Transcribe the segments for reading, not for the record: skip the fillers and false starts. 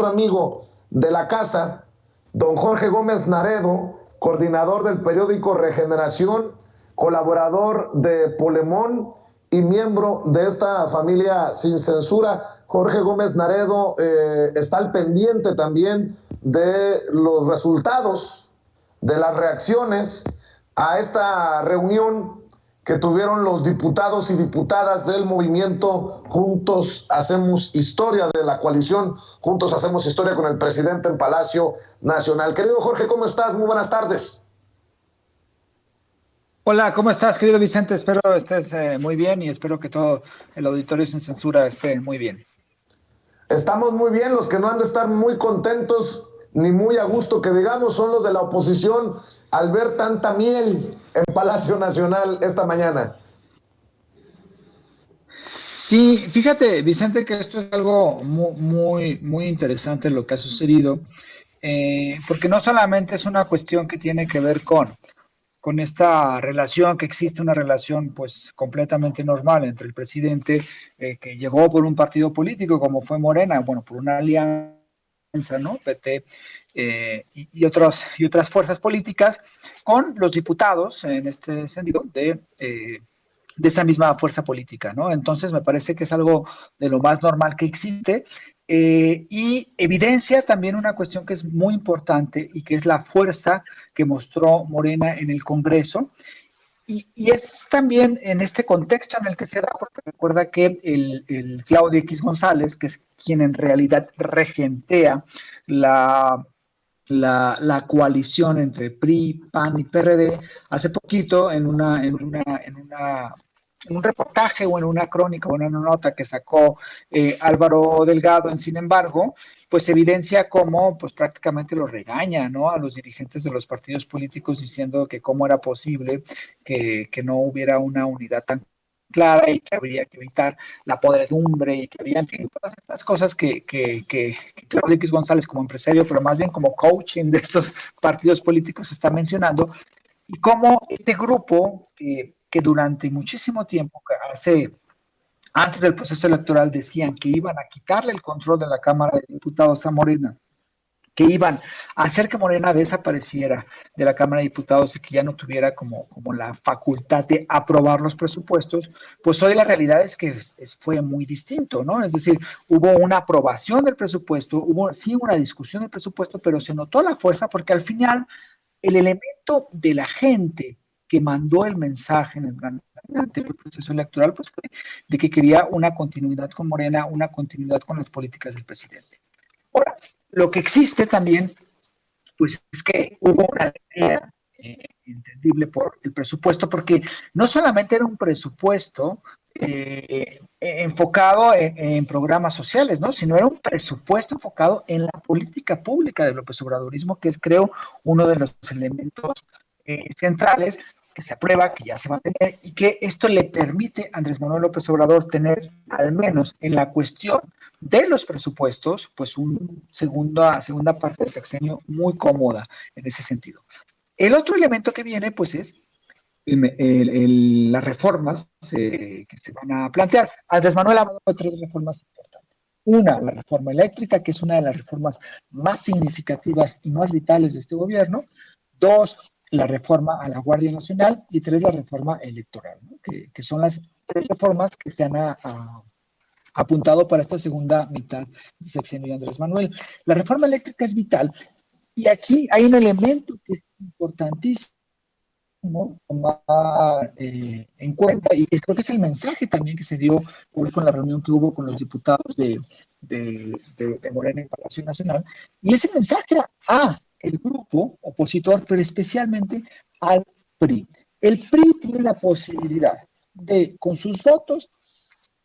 amigo de la casa, don Jorge Gómez Naredo, coordinador del periódico Regeneración, colaborador de Polemón y miembro de esta familia sin censura. Jorge Gómez Naredo está al pendiente también de los resultados, de las reacciones a esta reunión que tuvieron los diputados y diputadas del movimiento Juntos Hacemos Historia, de la coalición Juntos Hacemos Historia, con el presidente en Palacio Nacional. Querido Jorge, ¿cómo estás? Muy buenas tardes. Hola, ¿cómo estás, querido Vicente? Espero estés muy bien y espero que todo el auditorio sin censura esté muy bien. Estamos muy bien. Los que no han de estar muy contentos ni muy a gusto, que digamos, son los de la oposición al ver tanta miel en Palacio Nacional esta mañana. Sí, fíjate, Vicente, que esto es algo muy interesante lo que ha sucedido, porque no solamente es una cuestión que tiene que ver con esta relación, que existe una relación pues completamente normal entre el presidente que llegó por un partido político como fue Morena, bueno, por una alianza, ¿no? PT y otras fuerzas políticas, con los diputados, en este sentido, de esa misma fuerza política, ¿no? Entonces me parece que es algo de lo más normal que existe, y evidencia también una cuestión que es muy importante y que es la fuerza que mostró Morena en el Congreso. Y es también en este contexto en el que se da, porque recuerda que el Claudio X González, que es quien en realidad regentea la, la coalición entre PRI, PAN y PRD, hace poquito en un reportaje o en una crónica o en una nota que sacó Álvaro Delgado, sin embargo, pues evidencia cómo pues prácticamente lo regaña, ¿no? A los dirigentes de los partidos políticos, diciendo que cómo era posible que no hubiera una unidad tan clara y que habría que evitar la podredumbre y que había, en fin, todas estas cosas que Claudio X González como empresario, pero más bien como coaching de estos partidos políticos está mencionando, y cómo este grupo que durante muchísimo tiempo, antes del proceso electoral, decían que iban a quitarle el control de la Cámara de Diputados a Morena, que iban a hacer que Morena desapareciera de la Cámara de Diputados y que ya no tuviera como la facultad de aprobar los presupuestos, pues hoy la realidad es que fue muy distinto, ¿no? Es decir, hubo una aprobación del presupuesto, hubo sí una discusión del presupuesto, pero se notó la fuerza porque al final el elemento de la gente que mandó el mensaje en el anterior proceso electoral, pues fue de que quería una continuidad con Morena, una continuidad con las políticas del presidente. Ahora, lo que existe también, pues es que hubo una idea entendible por el presupuesto, porque no solamente era un presupuesto enfocado en programas sociales, ¿no? Sino era un presupuesto enfocado en la política pública de López Obradorismo, que es, creo, uno de los elementos centrales que se aprueba, que ya se va a tener, y que esto le permite a Andrés Manuel López Obrador tener, al menos en la cuestión de los presupuestos, pues una segunda parte del sexenio muy cómoda en ese sentido. El otro elemento que viene, pues, es las reformas que se van a plantear. Andrés Manuel ha hablado de tres reformas importantes. Una, la reforma eléctrica, que es una de las reformas más significativas y más vitales de este gobierno. Dos, la reforma a la Guardia Nacional. Y tres, la reforma electoral, ¿no? que son las tres reformas que se han apuntado para esta segunda mitad de sexenio de Andrés Manuel. La reforma eléctrica es vital, y aquí hay un elemento que es importantísimo tomar en cuenta, y creo que es el mensaje también que se dio hoy con la reunión que hubo con los diputados de Morena en Palacio Nacional, y ese mensaje a el grupo opositor, pero especialmente al PRI. El PRI tiene la posibilidad de, con sus votos,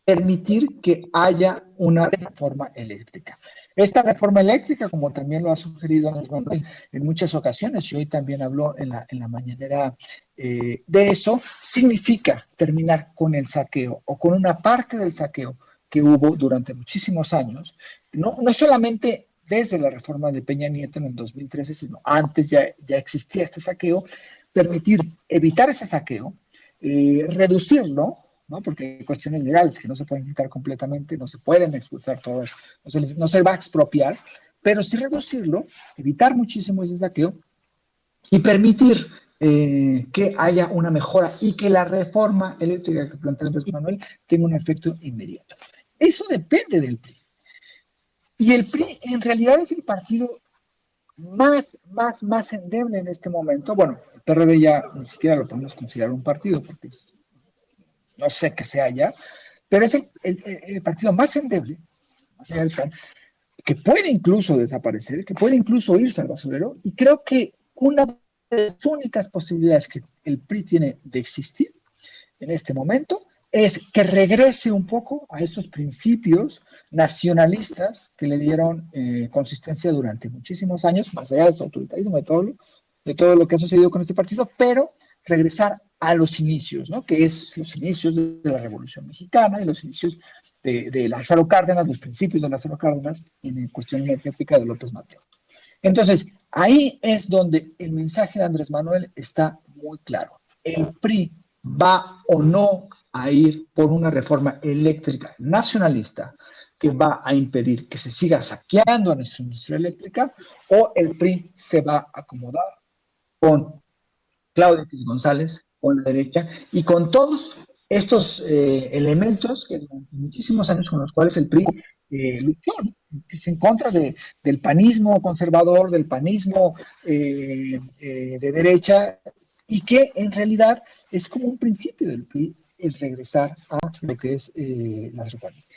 permitir que haya una reforma eléctrica. Esta reforma eléctrica, como también lo ha sugerido Andrés Manuel en muchas ocasiones, y hoy también habló en la mañanera de eso, significa terminar con el saqueo o con una parte del saqueo que hubo durante muchísimos años, no solamente desde la reforma de Peña Nieto en el 2013, sino antes ya existía este saqueo, permitir evitar ese saqueo, reducirlo, ¿no? Porque hay cuestiones legales que no se pueden quitar completamente, no se pueden expulsar todas, no se va a expropiar, pero sí reducirlo, evitar muchísimo ese saqueo y permitir que haya una mejora y que la reforma eléctrica que plantea Andrés Manuel tenga un efecto inmediato. Eso depende del PRI. Y el PRI en realidad es el partido más endeble en este momento. Bueno, el PRD ya ni siquiera lo podemos considerar un partido, porque no sé qué sea ya, pero es el partido más endeble, más allá del PAN, que puede incluso desaparecer, que puede incluso irse al basurero, y creo que una de las únicas posibilidades que el PRI tiene de existir en este momento es que regrese un poco a esos principios nacionalistas que le dieron consistencia durante muchísimos años, más allá de su autoritarismo, de todo lo que ha sucedido con este partido, pero regresar a los inicios, ¿no? Que es los inicios de la Revolución Mexicana y los inicios de Lázaro Cárdenas, los principios de Lázaro Cárdenas en cuestión energética de López Mateos. Entonces, ahí es donde el mensaje de Andrés Manuel está muy claro. El PRI va o no a ir por una reforma eléctrica nacionalista que va a impedir que se siga saqueando a nuestra industria eléctrica, o el PRI se va a acomodar con Claudia X González, con la derecha y con todos estos elementos que durante muchísimos años con los cuales el PRI luchó, ¿no? Que es en contra del panismo conservador, del panismo de derecha, y que en realidad es como un principio del PRI, es regresar a lo que es las reformas.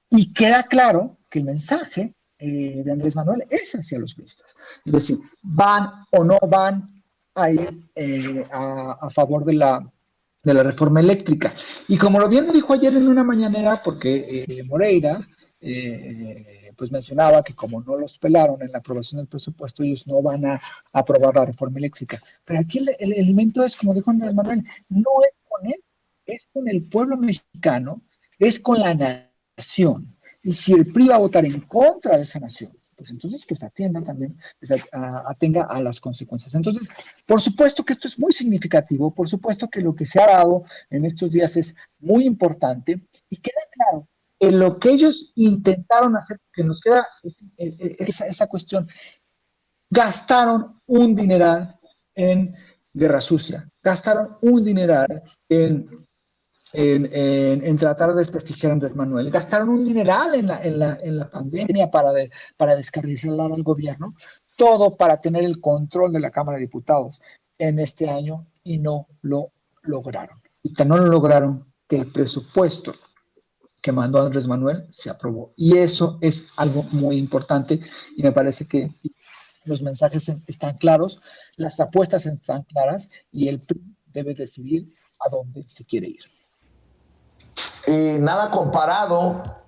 Y queda claro que el mensaje de Andrés Manuel es hacia los priistas. Es decir, van o no van a ir a favor de la reforma eléctrica. Y como lo bien lo dijo ayer en una mañanera, porque Moreira pues mencionaba que como no los pelaron en la aprobación del presupuesto, ellos no van a aprobar la reforma eléctrica. Pero aquí el elemento es, como dijo Andrés Manuel, no es con él, es con el pueblo mexicano, es con la nación. Y si el PRI va a votar en contra de esa nación, pues entonces que se atienda también, que se atenga a las consecuencias. Entonces, por supuesto que esto es muy significativo, por supuesto que lo que se ha dado en estos días es muy importante y queda claro que lo que ellos intentaron hacer, que nos queda esa cuestión, gastaron un dineral en guerra sucia, gastaron un dineral en tratar de desprestigiar a Andrés Manuel. Gastaron un dineral en la pandemia para descarrilar al gobierno, todo para tener el control de la Cámara de Diputados en este año y no lo lograron. Y no lo lograron que el presupuesto que mandó Andrés Manuel se aprobó. Y eso es algo muy importante y me parece que los mensajes están claros, las apuestas están claras y el PRI debe decidir a dónde se quiere ir. Y nada comparado